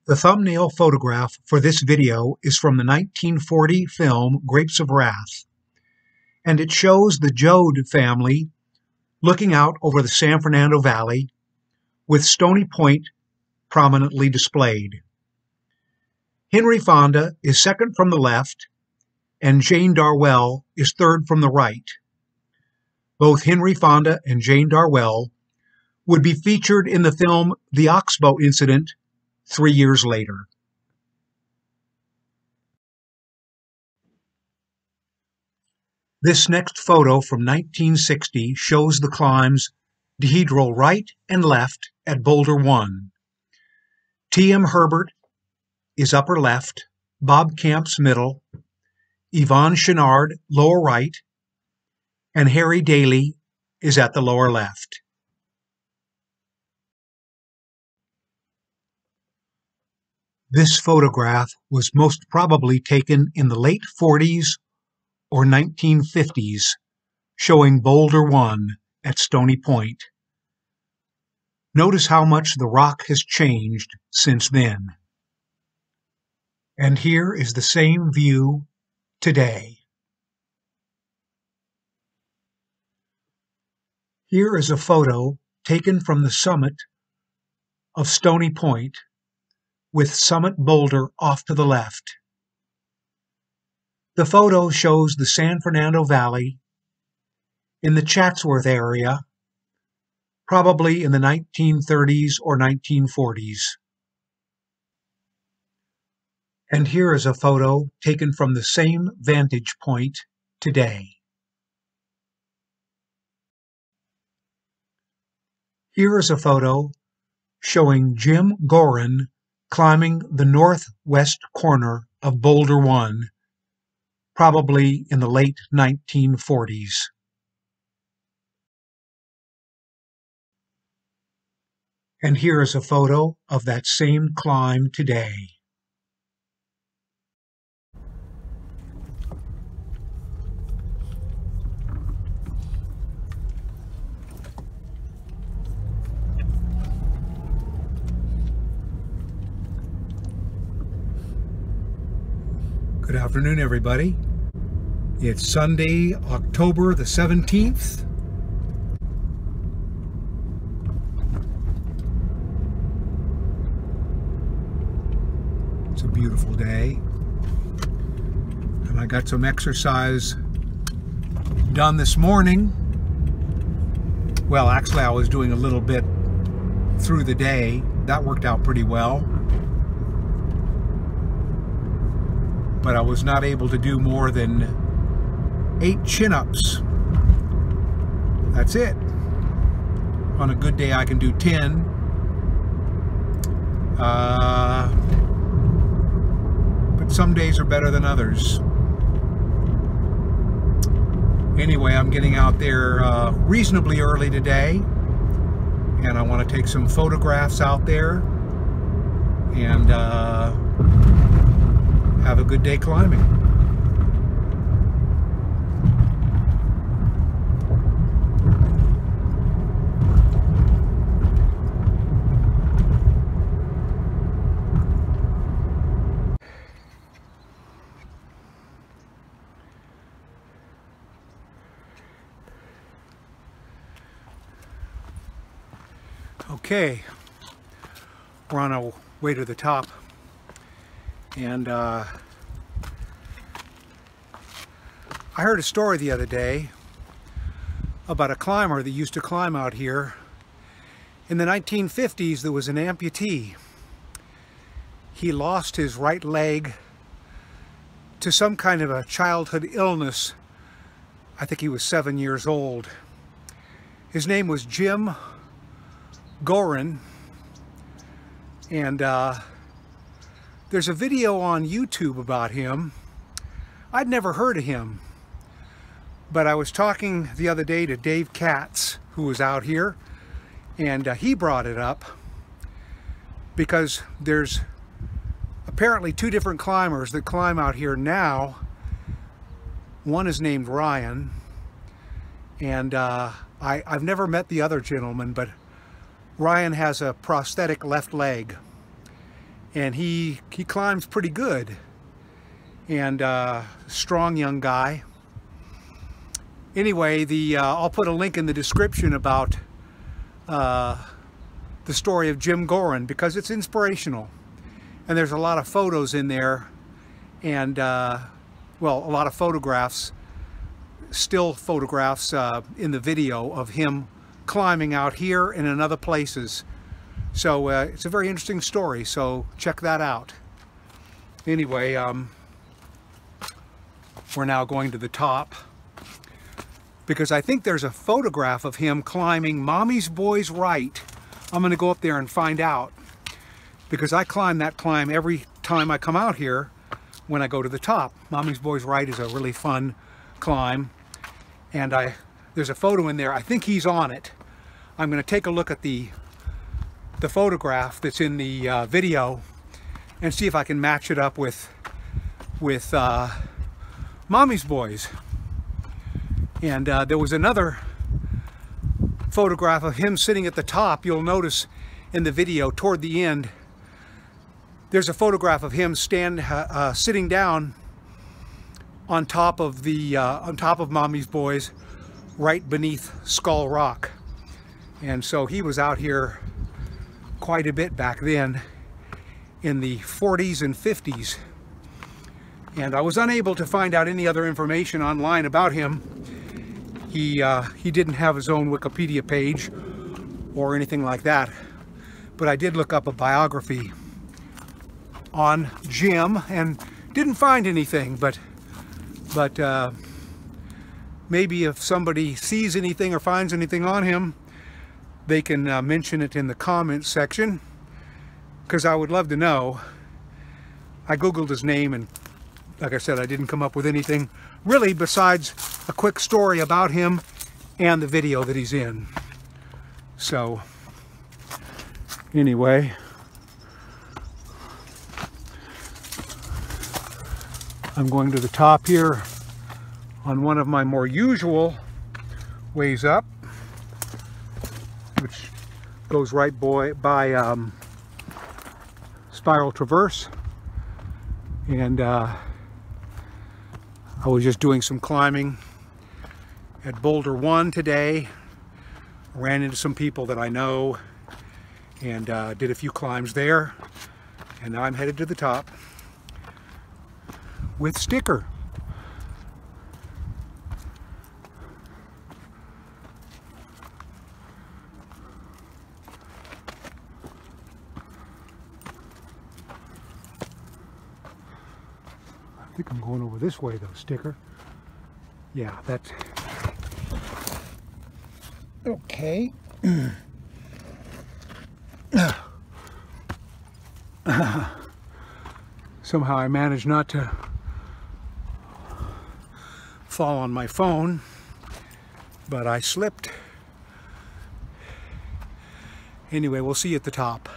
The thumbnail photograph for this video is from the 1940 film Grapes of Wrath, and it shows the Joad family looking out over the San Fernando Valley with Stony Point prominently displayed. Henry Fonda is second from the left, and Jane Darwell is third from the right. Both Henry Fonda and Jane Darwell would be featured in the film The Oxbow Incident 3 years later. This next photo from 1960 shows the climbs dihedral right and left at Boulder 1. T.M. Herbert is upper left, Bob Camps middle, Yvon Chouinard lower right, and Harry Daly is at the lower left. This photograph was most probably taken in the late 40s or 1950s, showing Boulder 1 at Stony Point. Notice how much the rock has changed since then. And here is the same view today. Here is a photo taken from the summit of Stony Point, with Summit Boulder off to the left. The photo shows the San Fernando Valley in the Chatsworth area, probably in the 1930s or 1940s. And here is a photo taken from the same vantage point today. Here is a photo showing Jim Gorin climbing the northwest corner of Boulder 1, probably in the late 1940s. And here is a photo of that same climb today. Good afternoon, everybody. It's Sunday, October the 17th. It's a beautiful day. And I got some exercise done this morning. Well, actually, I was doing a little bit through the day. That worked out pretty well. But I was not able to do more than 8 chin-ups. That's it. On a good day I can do 10. But some days are better than others. Anyway, I'm getting out there reasonably early today, and I want to take some photographs out there and have a good day climbing. Okay, we're on our way to the top. And I heard a story the other day about a climber that used to climb out here. In the 1950s, there was an amputee. He lost his right leg to some kind of a childhood illness. I think he was 7 years old. His name was Jim Gorin, and there's a video on YouTube about him. I'd never heard of him, but I was talking the other day to Dave Katz, who was out here, and he brought it up because there's apparently 2 different climbers that climb out here now. One is named Ryan, and I've never met the other gentleman, but Ryan has a prosthetic left leg, and he climbs pretty good, and strong young guy. Anyway, I'll put a link in the description about the story of Jim Gorin, because it's inspirational, and there's a lot of photos in there, and well, a lot of photographs, still photographs in the video of him climbing out here and in other places. So it's a very interesting story, so check that out. Anyway, we're now going to the top, because I think there's a photograph of him climbing Mommy's Boys Right. I'm going to go up there and find out, because I climb that climb every time I come out here when I go to the top. Mommy's Boys Right is a really fun climb, and there's a photo in there. I think he's on it. I'm going to take a look at the photograph that's in the video and see if I can match it up with Mommy's Boys. And there was another photograph of him sitting at the top. You'll notice in the video toward the end, there's a photograph of him sitting down on top of Mommy's Boys, right beneath Skull Rock. And so he was out here quite a bit back then, in the 40s and 50s. And I was unable to find out any other information online about him. He didn't have his own Wikipedia page or anything like that, but I did look up a biography on Jim and didn't find anything, but maybe if somebody sees anything or finds anything on him, they can mention it in the comments section, because I would love to know. I googled his name, and like I said, I didn't come up with anything really besides a quick story about him and the video that he's in. So anyway, I'm going to the top here on one of my more usual ways up, which goes right by Spiral Traverse. And I was just doing some climbing at Boulder 1 today. Ran into some people that I know and did a few climbs there. And now I'm headed to the top with Sticker. I think I'm going over this way though, Sticker. Yeah, that's okay. Somehow I managed not to fall on my phone, but I slipped. Anyway, we'll see you at the top.